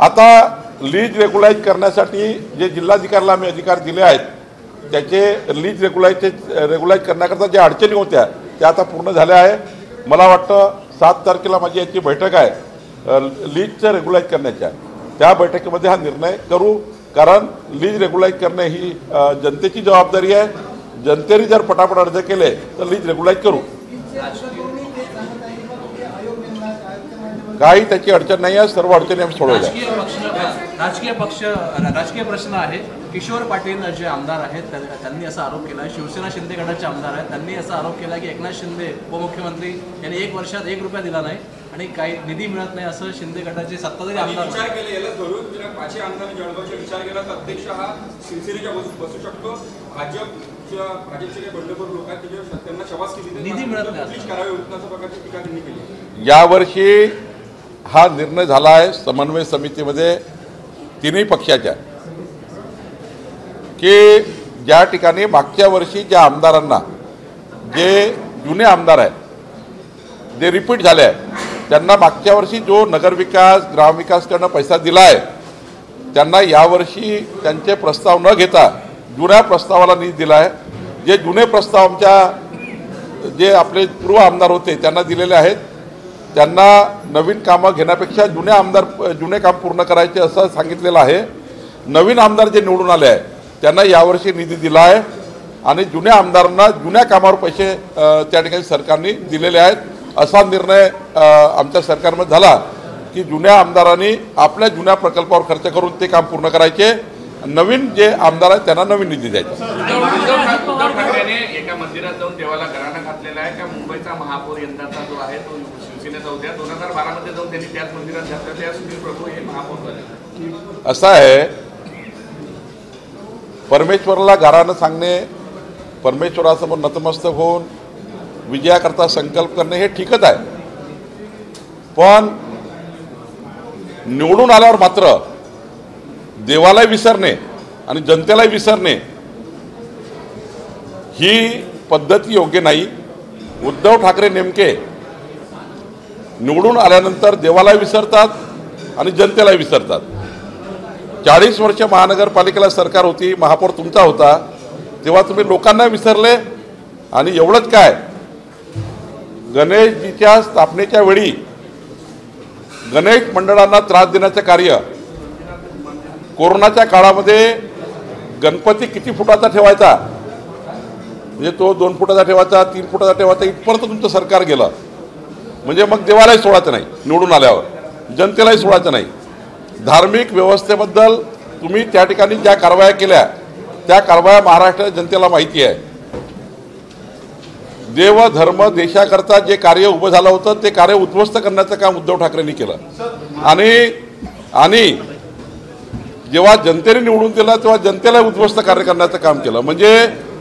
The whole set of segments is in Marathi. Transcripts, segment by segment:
आता लीज रेग्युलाइज करण्यासाठी जे जिल्हाधिकाऱ्याला आम्ही अधिकार दिले आहेत त्याचे लीज रेग्युलाइज करण्याकरता ज्या अडचणी होत्या त्या आता पूर्ण झाल्या आहे। मला वाटतं 7 तारखेला माझी याची बैठक आहे लीजचं रेग्युलाइज करण्याच्या, त्या बैठकीमध्ये हा निर्णय करू, कारण लीज रेग्युलाइज करणे ही जनतेची जबाबदारी आहे। जनतेने जर पटापट अर्ज केले तर लीज रेग्युलाइज करू, काही त्याची अडचण नाही आहे, सर्व अडचणी आम्ही सोडवल्या। राजकीय प्रश्न आहे। किशोर पाटील जे आमदार आहेत त्यांनी असा आरोप केला, शिवसेना शिंदे गटाचे आमदार आहेत त्यांनी असा आरोप केला की एकनाथ शिंदे उपमुख्यमंत्री यांनी 1 वर्षात 1 रुपया दिला नाही आणि काही निधी मिळत नाही असं शिंदे गटाचे सत्ताधारी आमदार विचार केले। याला धरून जर पाचही आमदारांनी जळगावचा विचार केला तर अध्यक्ष हा शिवसेनेच्या बसू शकतो। भाजपचे काही बंडखोर लोक आहेत त्याच्यावर त्यांना शबासकी निधी मिळत नाही करावी उत्तर प्रकारची टीका त्यांनी केली। यावर्षी हा निर्णय झाला आहे समन्वय समितीमध्ये तिन्ही पक्षाच्या की ज्या ठिकाणी मागच्या वर्षी ज्या आमदारांना जे जुने आमदार आहेत जे रिपीट झाले आहेत त्यांना मागच्या वर्षी जो नगरविकास ग्रामविकासकडनं पैसा दिला आहे त्यांना यावर्षी त्यांचे प्रस्ताव न घेता जुन्या प्रस्तावाला निधी दिला आहे। जे जुने प्रस्ताव आमच्या जे आपले पूर्व आमदार होते त्यांना दिलेले आहेत, त्यांना नवीन कामं घेण्यापेक्षा जुने काम पूर्ण करायचे असं सांगितलेलं आहे। नवीन आमदार जे निवडून आले आहेत त्यांना यावर्षी निधी दिला आहे आणि जुन्या आमदारांना जुन्या कामावर पैसे त्या ठिकाणी सरकारने दिलेले आहेत। असा निर्णय आमच्या सरकारमध्ये झाला की जुन्या आमदारांनी आपल्या जुन्या प्रकल्पावर खर्च करून ते काम पूर्ण करायचे, नवीन जे आमदार आहेत त्यांना नवीन निधी द्यायचा। उद्धव ठाकरेंनी एका मंदिरात जाऊन देवाला घराणा घातलेला आहे का मुंबईचा महापौर यंदाचा जो आहे तो शिवसेनेचा होता, 2012 मध्ये जाऊन त्यांनी त्याच मंदिरात घातलं, त्या सुनील प्रभू हे महापौर झाले। असं आहे, परमेश्वराला घराणं सांगणे, परमेश्वरासमोर नतमस्तक होऊन विजयाकरता संकल्प करणे हे ठीकच आहे, पण निवडून आल्यावर मात्र देवालाही विसरणे आणि जनतेलाही विसरणे ही पद्धती योग्य नाही। उद्धव ठाकरे नेमके निवडून आल्यानंतर देवालाही विसरतात आणि जनतेलाही विसरतात। 40 वर्ष महानगरपालिकेला सरकार होती, महापौर तुमचा होता, तेव्हा तुम्ही लोकांना विसरले आणि एवढंच काय, गणेशजीच्या स्थापनेच्या वेळी गणेश मंडळांना त्रास देण्याचे कार्य, कोरोनाच्या काळामध्ये गणपती किती फुटाचा ठेवायचा म्हणजे तो 2 फुटाचा ठेवायचा 3 फुटाचा ठेवायचा इथपर्यंत तुमचं सरकार गेलं, म्हणजे मग देवालाही सोडायचं नाही, निवडून आल्यावर जनतेलाही सोडायचं नाही। धार्मिक व्यवस्थेबद्दल तुम्ही त्या ठिकाणी ज्या कारवाया केल्या त्या कारवाया महाराष्ट्राच्या जनतेला माहिती आहे। देव धर्म देशाकरता जे कार्य उभं झालं होतं ते कार्य उद्ध्वस्त करण्याचं काम उद्धव ठाकरेंनी केलं आणि जेव्हा जनतेने निवडून दिलं तेव्हा जनतेला उद्ध्वस्त कार्य करण्याचं काम केलं। म्हणजे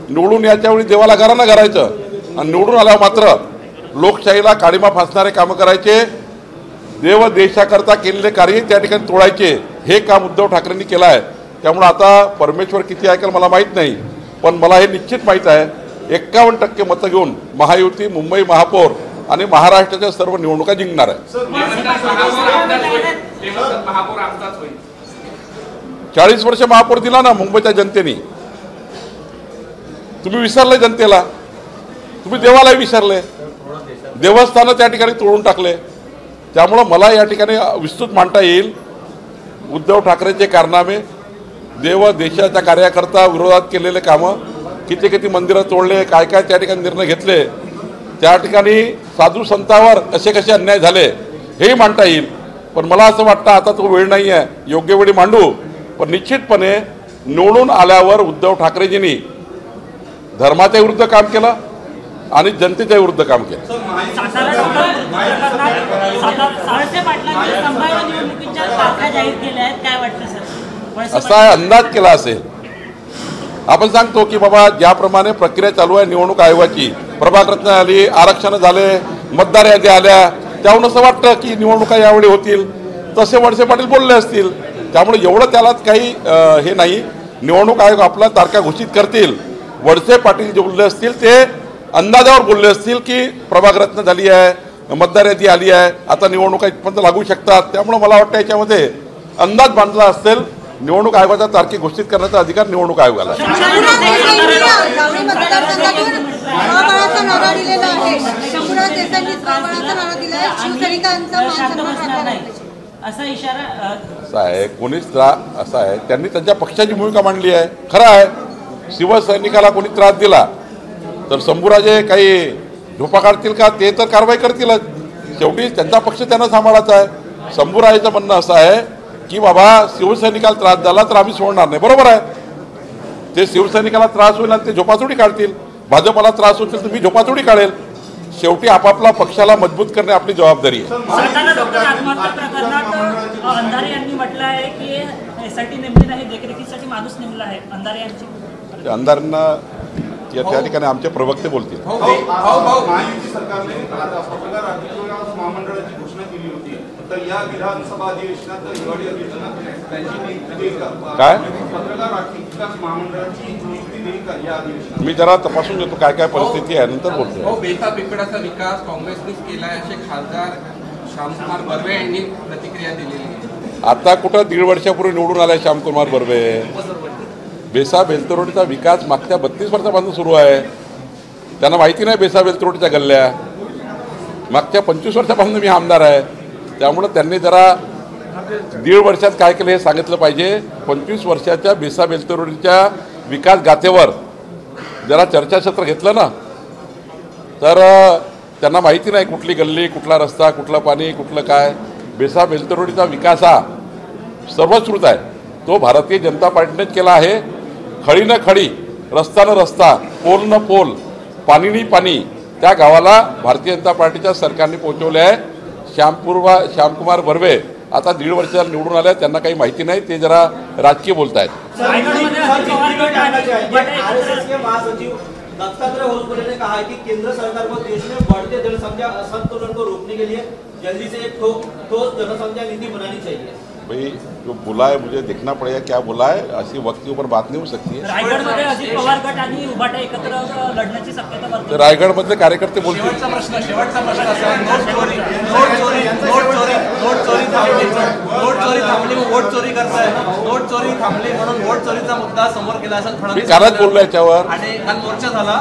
निवडून याच्या वेळी देवाला घराणं घालायचं आणि निवडून आल्यावर मात्र लोकशाहीला काळीमा फासणारे कामं करायचे, देव देशाकरता केलेले कार्य त्या ठिकाणी तोडायचे, हे काम उद्धव ठाकरेंनी केलं आहे। त्यामुळे आता परमेश्वर किती ऐकेल मला माहीत नाही, पण मला हे निश्चित माहीत आहे 51% मतं घेऊन महायुती मुंबई महापौर आणि महाराष्ट्राच्या सर्व निवडणुका जिंकणार आहे। 40 वर्ष महापौर दिला ना मुंबईच्या जनतेने, तुम्ही विसरले जनतेला, तुम्ही देवालाही विसरले, देवस्थानं त्या ठिकाणी तोडून टाकले। त्यामुळं मला या ठिकाणी विस्तृत मांडता येईल उद्धव ठाकरेंचे कारनामे, देव देशाच्या कार्याकरता विरोधात केलेले कामं, किती किती मंदिरं तोडले, काय काय त्या ठिकाणी निर्णय घेतले, त्या ठिकाणी साधू संतांवर कसे कसे अन्याय झाले हेही मांडता येईल। पण मला असं वाटतं आता तो वेळ नाही आहे, योग्य वेळी मांडू, पण निश्चितपणे निवडून आल्यावर उद्धव ठाकरेजींनी धर्माच्या विरुद्ध काम केलं आणि जनतेच्या विरुद्ध काम केलं। असा अंदाज केला असेल, आपण सांगतो की बाबा ज्याप्रमाणे प्रक्रिया चालू आहे निवडणूक आयोगाची, प्रभाग रचना आली, आरक्षण झाले, मतदार याद्या आल्या, त्याहून असं वाटतं की निवडणुका यावेळी होतील, तसे वळसे पाटील बोलले असतील। त्यामुळे एवढं त्याला काही हे नाही, निवडणूक आयोग आपला तारखा घोषित करतील, वळसे पाटील जे बोलले असतील ते अंदाजावर बोलले असतील की प्रभाग रचना झाली आहे, मतदार यादी आली आहे, आता निवडणुका इथपर्यंत लागू शकतात. त्यामुळे मला वाटतं याच्यामध्ये अंदाज बांधला असेल. निवडणूक आयोगाचा तारखे घोषित करण्याचा अधिकार निवडणूक आयोगाला आहे. असा इशारा असा आहे, कोणीच असा आहे, त्यांनी त्यांच्या पक्षाची भूमिका मांडली आहे. खरं आहे, शिवसैनिकाला कोणी त्रास दिला तर शंभूराजे काही झोपा काढतील का? ते तर कारवाई करतीलच. शेवटी त्यांचा पक्ष त्यांना सांभाळायचा आहे. शंभूराजेचं म्हणणं असं आहे की बाबा शिवसैनिकाला त्रास झाला तर आम्ही सोडणार नाही. बरोबर आहे, ते शिवसैनिकाला त्रास होईल आणि ते झोपाचोडी काढतील. भाजपला त्रास होतील तर मी झोपाचोडी काढेल. शेवटी आपापला पक्षाला मजबूत करणे आपली जबाबदारी आहे. आत्महत्या प्रकरणात अंधारे यांनी म्हटलं आहे की एसआयटी नेमली नाही, देखरेखीसाठी माणूस नेमला आहे. अंधारे यांची अंधारांना त्या ठिकाणी आमचे प्रवक्ते बोलतील. महायुती सरकारने पत्रकार महामंडळाची घोषणा केली होती, तर या विधानसभा अधिवेशनात हिवाळी अधिवेशनात त्यांची नियुक्ती काय पत्रकार विकास महामंडळाची नियुक्ती देईल का या अधिवेशनात? मी जरा तपासून घेतो काय काय परिस्थिती आहे, नंतर बोलतो. बेता पिंपळाचा विकास काँग्रेसनेच केला आहे असे खासदार श्यामकुमार बर्वे यांनी प्रतिक्रिया दिलेली आहे. आता कुठं 1.5 वर्षापूर्वी निवडून आलाय श्यामकुमार बर्वे. बेसा बेलतरोडीचा विकास मागच्या 32 वर्षापासून सुरू आहे. त्यांना माहिती नाही बेसा बेलतरोडीच्या गल्ल्या. मागच्या 25 वर्षापासून मी आमदार आहे. त्यामुळं त्यांनी जरा 1.5 वर्षात काय केलं हे सांगितलं पाहिजे. 25 वर्षाच्या बेसा बेलतरोडीच्या विकास गाथेवर जरा चर्चासत्र घेतलं ना तर त्यांना माहिती नाही कुठली गल्ली, कुठला रस्ता, कुठलं पाणी, कुठलं काय. बेसा बेलतरोडीचा विकास हा सर्वश्रुत आहे. तो भारतीय जनता पार्टीनेच केला आहे. खडी न खडी, रस्ता न रस्ता, पोल न पोल, पाणी न पाणी त्या गावाला भारतीय जनता पार्टीच्या सरकारने पोहोचवले आहे. श्यामकुमार बर्वे आता 1.5 वर्षाला निवडून आले. त्यांना काही माहिती नाही, ते जरा राजकीय बोलत आहेत. महासचिव दत्तात्रेय होसबले ने कहा है कि केंद्र सरकार को देश में बढ़ते जनसंख्या असंतुलन को रोकने के लिए जल्दी से एक ठोस जनसंख्या नीति बनानी चाहिए. भाई जो बोला है मुझे देखना पड़ेगा क्या बोला है. ऐसी वक्त के ऊपर बात नहीं हो सकती है. रायगडमध्ये अजित पवार गट आणि उभाटा एकत्र लढण्याची शक्यता वर्तवते. तर रायगडमधले कार्यकर्ते बोलतील. शेवटचा प्रश्न असा आहे, नोट चोरी थांबली मग वोट चोरी करताय. नोट चोरी थांबली म्हणून वोट चोरीचा मुद्दा समोर केला असं मी फडणवीस कालच बोललो याच्यावर. आणि काल मोर्चा झाला.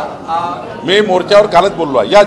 मी मोर्चावर कालच बोललो आहे. या